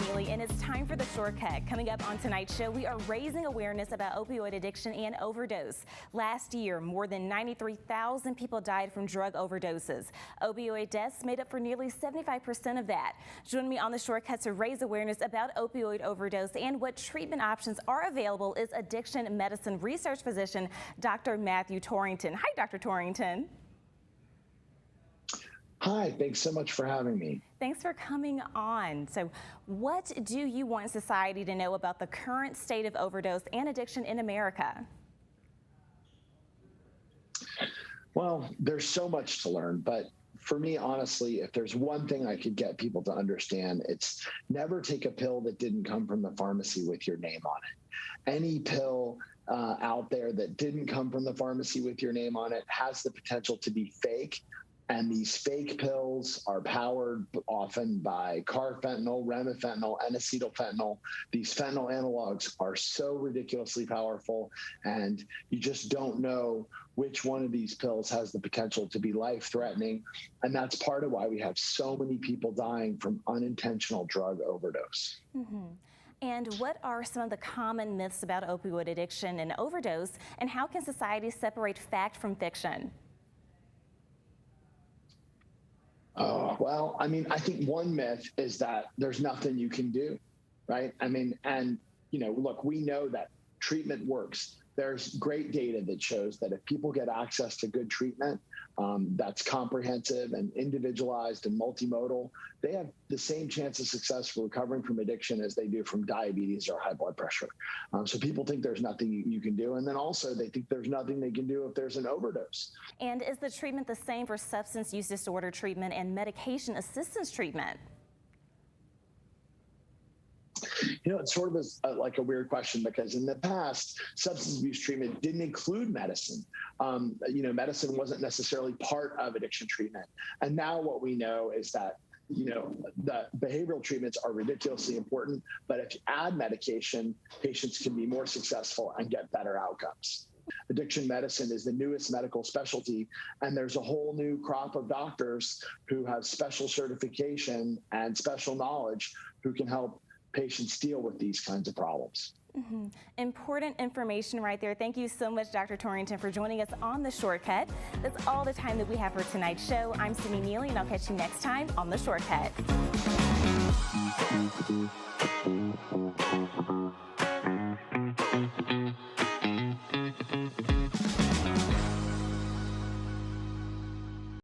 Neely, and it's time for The Shortcut. Coming up on tonight's show, we are raising awareness about opioid addiction and overdose. Last year, more than 93,000 people died from drug overdoses. Opioid deaths made up for nearly 75% of that. Joining me on The Shortcut to raise awareness about opioid overdose and what treatment options are available is addiction medicine research physician Dr. Matthew Torrington. Hi, Dr. Torrington. Hi, thanks so much for having me. Thanks for coming on. So what do you want society to know about the current state of overdose and addiction in America? Well, there's so much to learn, but for me, honestly, if there's one thing I could get people to understand, it's never take a pill that didn't come from the pharmacy with your name on it. Any pill out there that didn't come from the pharmacy with your name on it has the potential to be fake. And these fake pills are powered often by carfentanil, remifentanil, and acetylfentanil. These fentanyl analogs are so ridiculously powerful, and you just don't know which one of these pills has the potential to be life-threatening. And that's part of why we have so many people dying from unintentional drug overdose. Mm-hmm. And what are some of the common myths about opioid addiction and overdose, and how can society separate fact from fiction? Well, I mean, I think one myth is that there's nothing you can do, right? I mean, and, you know, look, we know that treatment works. There's great data that shows that if people get access to good treatment that's comprehensive and individualized and multimodal, they have the same chance of success for recovering from addiction as they do from diabetes or high blood pressure. So people think there's nothing you can do. And then also they think there's nothing they can do if there's an overdose. And is the treatment the same for substance use disorder treatment and medication assistance treatment? You know, it's sort of like a weird question, because in the past, substance abuse treatment didn't include medicine. You know, medicine wasn't necessarily part of addiction treatment. And now what we know is that, you know, the behavioral treatments are ridiculously important, but if you add medication, patients can be more successful and get better outcomes. Addiction medicine is the newest medical specialty, and there's a whole new crop of doctors who have special certification and special knowledge who can help patients deal with these kinds of problems. Mm-hmm. Important information right there. Thank you so much, Dr. Torrington, for joining us on The Shortcut. That's all the time that we have for tonight's show. I'm Sydney Neely, and I'll catch you next time on The Shortcut.